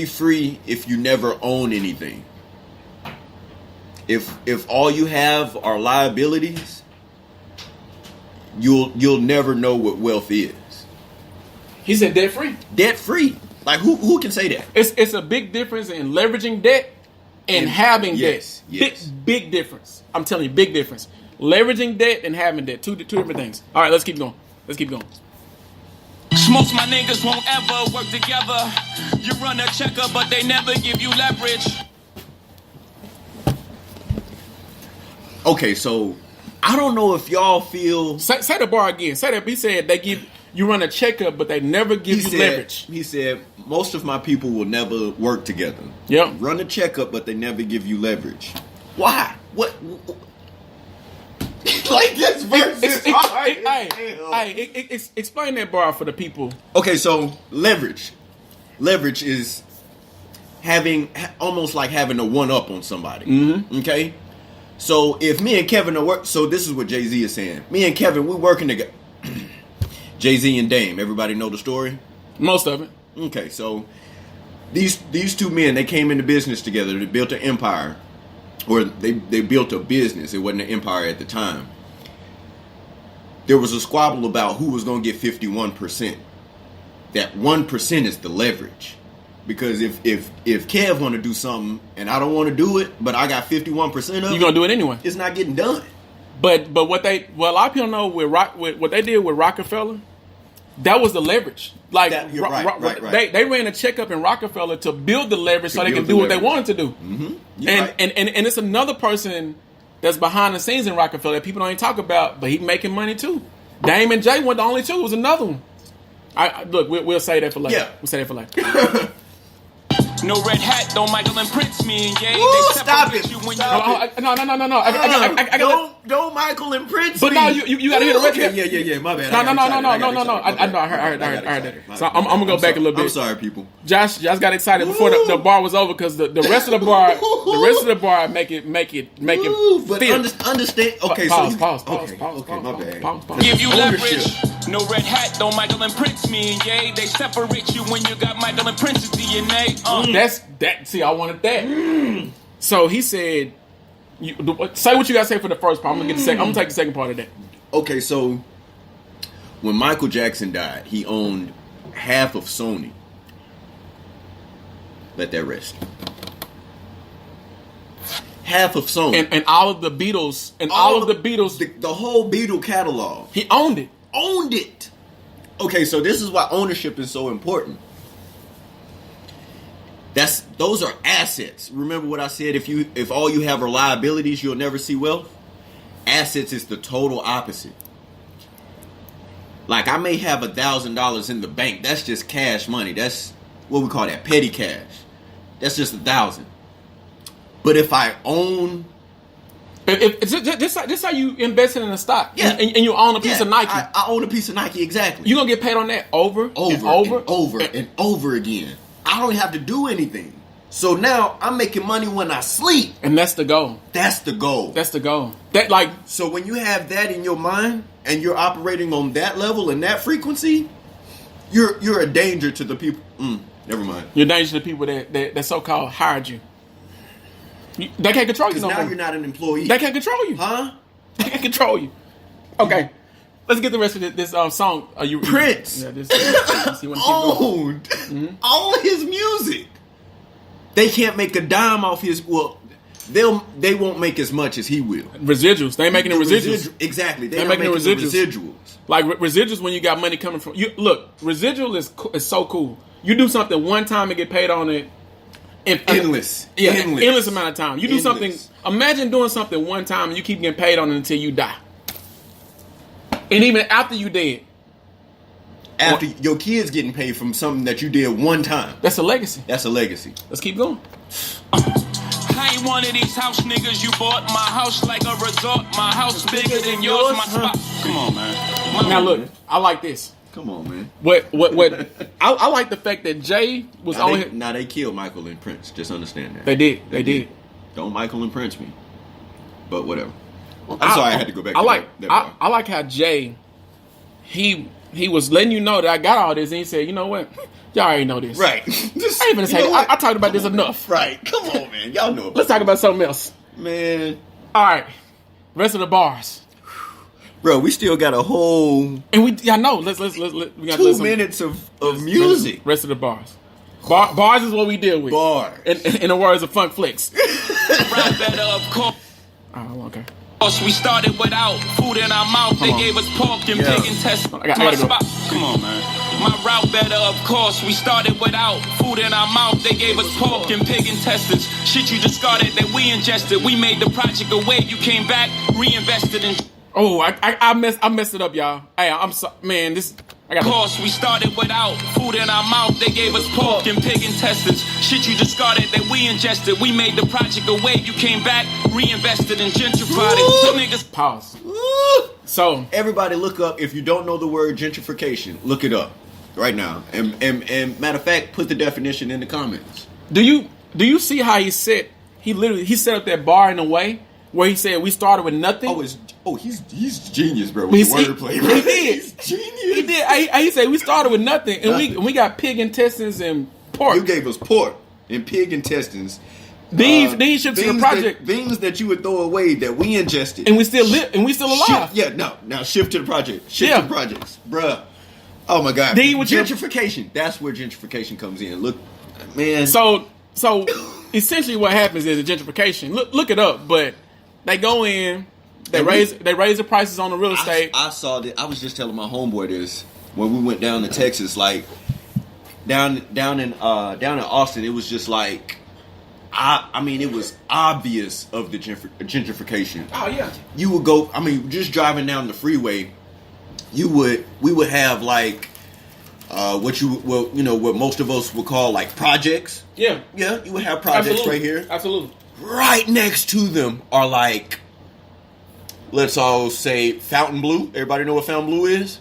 be free if you never own anything. If all you have are liabilities, you'll never know what wealth is. He said debt free. Debt free. Like who can say that? It's a big difference in leveraging debt and having debt. Yes. Big difference. I'm telling you, big difference. Leveraging debt and having debt. Two different things. All right, let's keep going. Most my niggas won't ever work together. You run a checker, but they never give you leverage. Okay, so I don't know if y'all feel. Say the bar again. Say that. He said they give you run a checkup, but they never give you leverage. He said most of my people will never work together. Yep. Run a checkup, but they never give you leverage. Why? What? Like this verse is hard. Explain that bar for the people. Okay, so leverage is almost like having a one up on somebody. Mm-hmm. Okay, so if me and Kevin are work, so this is what Jay-Z is saying. Me and Kevin, we're working together. Jay-Z and Dame, everybody know the story? Most of it. Okay, so these two men, they came into business together. They built an empire. Or they built a business. It wasn't an empire at the time. There was a squabble about who was going to get 51%. That 1% is the leverage. Because if Kev want to do something and I don't want to do it, but I got 51% of it, you're going to do it anyway. It's not getting done. But a lot of people know with what they did with Rockefeller, that was the leverage. Like right. They ran a checkup in Rockefeller to build the leverage so they can do what they wanted to do. Mm-hmm. And it's another person that's behind the scenes in Rockefeller that people don't even talk about, but he's making money too. Dame and Jay weren't the only two. It was another one. Look, we'll say that for later. Yeah. We'll say that for later. No red hat, don't Michael and Prince me and Ye. Ooh, stop it. No. Don't Michael and Prince but me. no, you gotta hear the record. Okay, yeah, my bad. No. I heard that. So I'm gonna go back a little bit. I'm sorry, people. Josh got excited before the bar was over because the rest of the bar make it but fit. Understand. Okay, pause. Okay, my bad. Pause. Give you leverage. No red hat, don't Michael and Prince me and Ye. They separate you when you got Michael and Prince's DNA. That's that. See, I wanted that. So he said, "Say what you gotta say for the first part. I'm gonna take the second part of that." Okay, so when Michael Jackson died, he owned half of Sony. Let that rest. Half of Sony and all of the Beatles the whole Beatle catalog. He owned it. Okay, so this is why ownership is so important. Those are assets. Remember what I said? If all you have are liabilities, you'll never see wealth. Assets is the total opposite. Like I may have $1,000 in the bank. That's just cash money. That's what we call that, petty cash. That's just 1,000. But if I own, this how you invested in a stock, yeah, and you own a piece of Nike. I own a piece of Nike, exactly. You're gonna get paid on that over and over again. I don't have to do anything. So now I'm making money when I sleep, and that's the goal. So when you have that in your mind and you're operating on that level and that frequency, you're a danger to the people. Never mind. You're a danger to the people that so-called hired you. They can't control you no more. Now you're not an employee. They can't control you. Huh? They can't control you. Okay. Let's get the rest of this song. Prince owned all his music. They can't make a dime off his. Well, they won't make as much as he will. Residuals. They ain't making the residuals. Exactly. They're making the residuals. Like residuals when you got money coming from you. Look, residual is so cool. You do something one time and get paid on it. Endless amount of time. You do something. Imagine doing something one time and you keep getting paid on it until you die. And even after you dead. After your kids getting paid from something that you did one time. That's a legacy. Let's keep going. I ain't one of these house niggas you bought. My house like a resort. My house bigger than yours. My spot. Come on, man. Now look, I like this. Come on, man. What? I like the fact that Jay was on. Now they killed Michael and Prince. Just understand that. They did. Don't Michael and Prince me. But whatever. I'm sorry I had to go back. I like how Jay, he he was letting you know that I got all this, and he said, you know what? Y'all already know this. Right. I ain't gonna say I talked about this enough. Right. Come on, man. Y'all know. Let's talk about something else. Man. All right. Rest of the bars. Bro, we still got a whole And we know. Let's we got 2 minutes of music. Rest of the bars. Bars is what we deal with. Bars. In the words of Funk Flicks. Rap better, of course. Oh, okay. We started without food in our mouth. They gave us pork and pig intestines. I gotta go. Come on, man. My route better, of course. We started without food in our mouth. They gave us pork and pig intestines. Shit you discarded that we ingested. We made the project away. You came back, reinvested in. Oh, I messed it up, y'all. Hey, I'm sorry, man. Of course, we started without food in our mouth. They gave us pork and pig intestines. Shit you discarded that we ingested. We made the project away. You came back, reinvested and gentrified it. So niggas pause. Woo! So everybody look up, if you don't know the word gentrification, look it up right now. And matter of fact, put the definition in the comments. Do you see how he set up that bar in a way where he said we started with nothing? He's genius, bro. With the wordplay, bro. He did. He's genius. He did. He said we started with nothing, and we got pig intestines and pork. You gave us pork and pig intestines. Then he shipped to the project. Things that you would throw away that we ingested, and we still live, and we still alive. Now shift to the project. Shift to the projects, bruh. Oh my God. Gentrification. That's where gentrification comes in. Look, man. So essentially, what happens is a gentrification. Look it up, but they go in. They raise the prices on the real estate. I saw that. I was just telling my homeboy this when we went down to Texas. Like down in Austin, it was just like I mean, it was obvious of the gentrification. Oh yeah. You would go. I mean, just driving down the freeway, we would have like what most of us would call like projects. Yeah. Yeah. You would have projects right here. Absolutely. Right next to them are like, let's all say Fountain Blue. Everybody know what Fountain Blue is?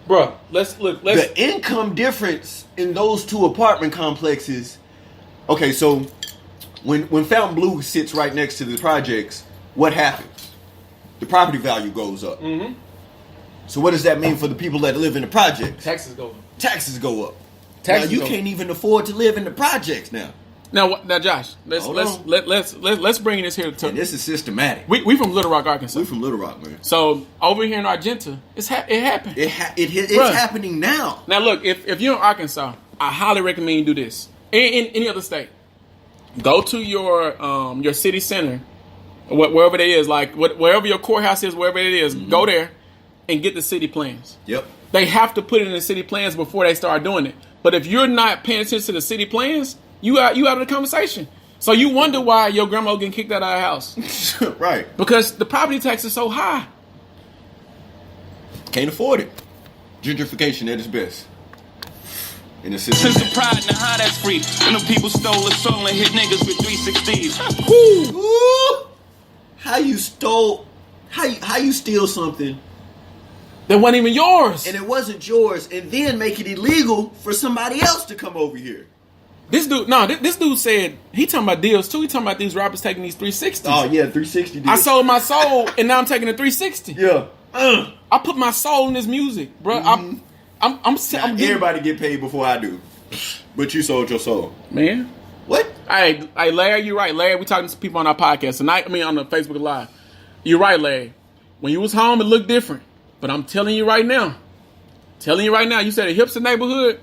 Bruh, let's look. The income difference in those two apartment complexes. Okay, so when Fountain Blue sits right next to the projects, what happens? The property value goes up. Mm-hmm. So what does that mean for the people that live in the projects? Taxes go up. Taxes go up. Taxes now you go can't even afford to live in the projects now. Now, Josh, let's bring this here to. And this is systematic. We from Little Rock, Arkansas. We from Little Rock, man. So over here in Argenta, it happened. It's happening now. Now look, if you're in Arkansas, I highly recommend you do this. In any other state, go to your city center, wherever it is, like wherever your courthouse is, wherever it is, go there and get the city plans. Yep. They have to put it in the city plans before they start doing it. But if you're not paying attention to the city plans, you out of the conversation. So you wonder why your grandma getting kicked out of the house. Right. Because the property tax is so high. Can't afford it. Gentrification at its best. In the system. Sense of pride and how that's free. And the people stole a soul and hit niggas with 360s. Woo! How you steal something that wasn't even yours. and it wasn't yours, and then make it illegal for somebody else to come over here? This dude said he talking about deals too. He talking about these rappers taking these 360s. Oh yeah, 360 deals. I sold my soul and now I'm taking a 360. Yeah. I put my soul in this music, bro. Mm-hmm. Everybody get paid before I do, but you sold your soul, man. What? Hey, Larry, you're right. Larry, we talking to people on our podcast tonight. I mean, on the Facebook Live. You're right, Larry. When you was home, it looked different. But I'm telling you right now. You said a hipster neighborhood.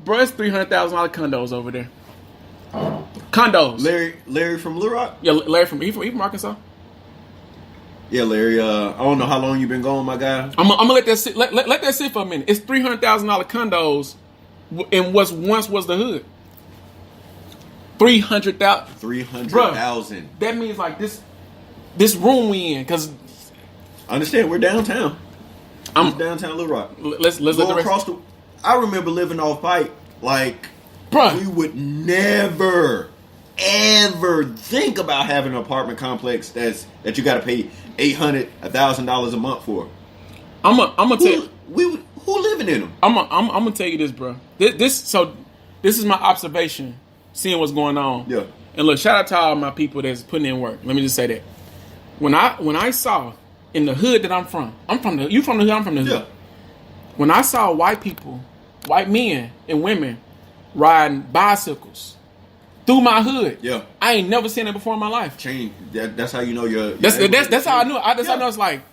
Bro, it's $300,000 condos over there. Condos. Larry from Little Rock? Yeah, Larry from Arkansas. Yeah, Larry. I don't know how long you been gone, my guy. I'm gonna let that sit. Let that sit for a minute. It's $300,000 condos in what once was the hood. 300,000. 300,000. That means like this room we in, because I understand we're downtown. I'm downtown Little Rock. Let's let the rest. I remember living off Pike. Like, bruh, we would never, ever think about having an apartment complex that you got to pay $800, $1,000 a month for. I'm gonna tell you, who living in them? I'm gonna tell you this, bro. This is my observation, seeing what's going on. Yeah. And look, shout out to all my people that's putting in work. Let me just say that. When I saw in the hood that I'm from the hood, I'm from the hood. Yeah. When I saw white people, white men and women riding bicycles through my hood, Yeah. I ain't never seen it before in my life. Change. That's how you know you're. That's how I knew. That's how I know it's like.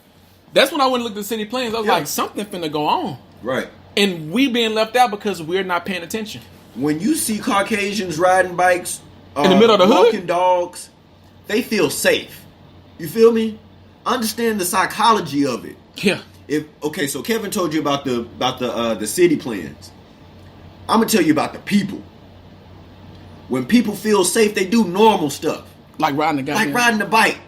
That's when I went and looked at the city plans. I was like, something finna go on. Right. And we being left out because we're not paying attention. When you see Caucasians riding bikes, in the middle of the hood, walking dogs, they feel safe. You feel me? Understand the psychology of it. Yeah. So Kevin told you about the city plans. I'm gonna tell you about the people. When people feel safe, they do normal stuff. Like riding the bike,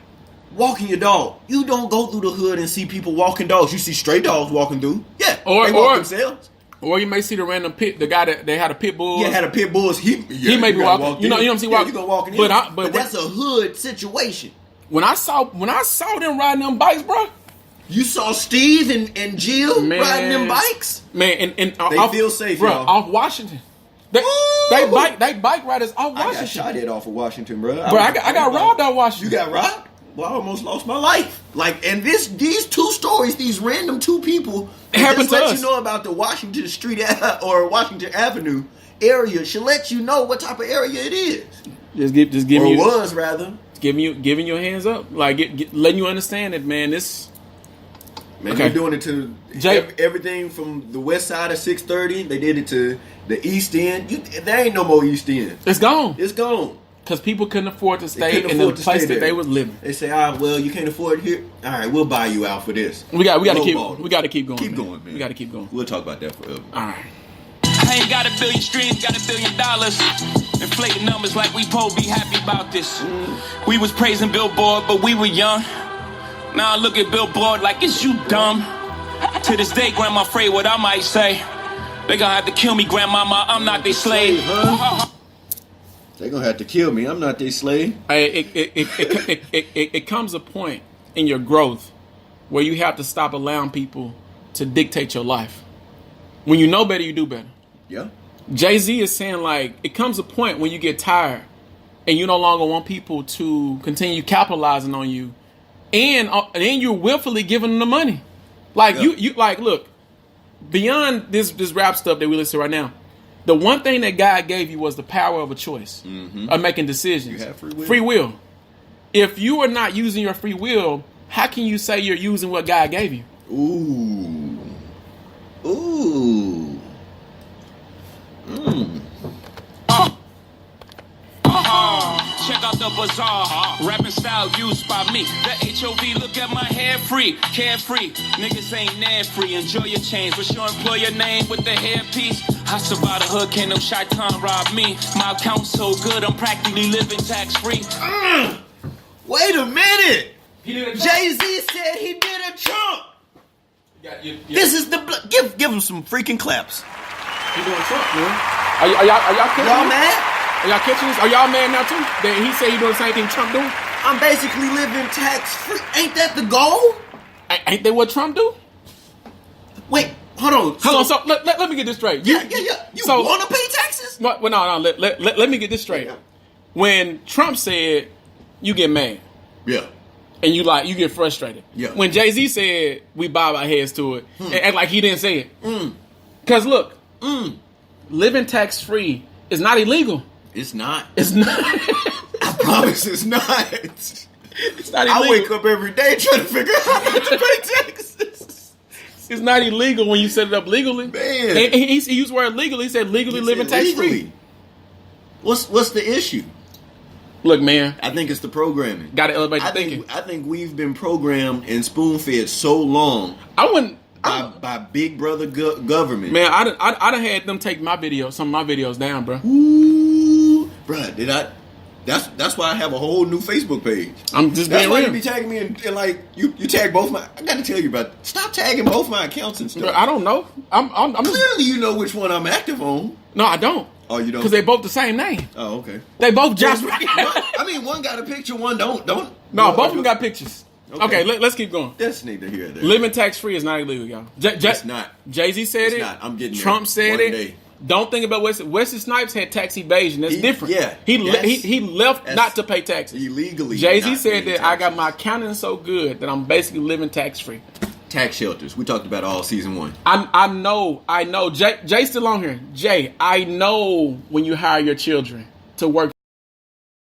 walking your dog. You don't go through the hood and see people walking dogs. You see stray dogs walking through. Yeah, they walk themselves. Or you may see the random the guy that they had a pit bull. Yeah, had a pit bull. He may be walking. You know what I'm saying? You go walking in. But that's a hood situation. When I saw them riding them bikes, bro. You saw Steve and Jill riding them bikes? Man, and they feel safe, bro, y'all. off Washington. They bike riders off Washington. I got shot at off of Washington, bro. I got robbed off Washington. You got robbed? Well, I almost lost my life. And these two stories, these random two people, happened to us. You know about the Washington Street or Washington Avenue area should let you know what type of area it is. Just give or you was rather giving your hands up, like letting you understand it, man. They're doing it to everything from the west side of 630. They did it to the East End. There ain't no more East End. It's gone. It's gone. Because people couldn't afford to stay in the place that they was living. They say, well, you can't afford it here. All right, we'll buy you out for this. We got to keep going. Keep going, man. We got to keep going. We'll talk about that forever. All right. I ain't got $1 billion streams, got $1 billion. Inflating numbers like we po be happy about this. We was praising Billboard, but we were young. Now I look at Billboard like, is you dumb? To this day, Grandma afraid what I might say. They gonna have to kill me, Grandmama, I'm not their slave. They gonna have to kill me, I'm not their slave. It comes a point in your growth where you have to stop allowing people to dictate your life. When you know better, you do better. Yeah. Jay-Z is saying, like, it comes a point when you get tired and you no longer want people to continue capitalizing on you, and then you're willfully giving them the money. Like, you like, look, beyond this rap stuff that we listen to right now, the one thing that God gave you was the power of a choice, of making decisions. You have free will. Free will. If you are not using your free will, how can you say you're using what God gave you? Ooh. Check out the bazaar, rapping style used by me. The HOV, look at my hair free, carefree. Niggas ain't nan free, enjoy your change. What's your employer name with the hairpiece? I survived the hood, can't no shaitan rob me. My account's so good, I'm practically living tax free. Wait a minute! Jay-Z said he did a Trump! This is give him some freaking claps. He doing Trump, man. Are y'all catching y'all this? mad? Are y'all catching this? Are y'all mad now too? That he said he doing the same thing Trump doing? I'm basically living tax free. Ain't that the goal? Ain't that what Trump do? Wait, hold on. So let me get this straight. You want to pay taxes? No. Let me get this straight. Yeah. When Trump said, you get mad. Yeah. And you get frustrated. Yeah. When Jay-Z said, we bob our heads to it, and act like he didn't say it. Because look, living tax free is not illegal. It's not. It's not. I promise it's not. It's not illegal. I wake up every day trying to figure out how to pay taxes. It's not illegal when you set it up legally. Man. And he used the word legally. He said legally living tax free. What's the issue? Look, man. I think it's the programming. Got to elevate the thinking. I think we've been programmed and spoon-fed so long. By big brother government. Man, I done had them take some of my videos down, bro. Ooh, bro, did I? That's why I have a whole new Facebook page. I'm just being real. That's why you be tagging me and like you tag both my. I got to tell you about. Stop tagging both my accounts and stuff. Bro, I don't know. I'm clearly you know which one I'm active on. No, I don't. Oh, you don't? Because they both the same name. Oh, okay. They both just. I mean, one got a picture, one don't. No, both of them got pictures. Okay, let's keep going. That's neither here nor there. Living tax free is not illegal, y'all. It's not. Jay-Z said it. Not. I'm getting Trump said it. Day. Don't think about Wesley Snipes had tax evasion. That's different. Yeah. He left not to pay taxes. Illegally. Jay-Z said that I got my accounting so good that I'm basically living tax free. tax shelters. We talked about all season 1. I know. Jay's still on here. Jay, I know when you hire your children to work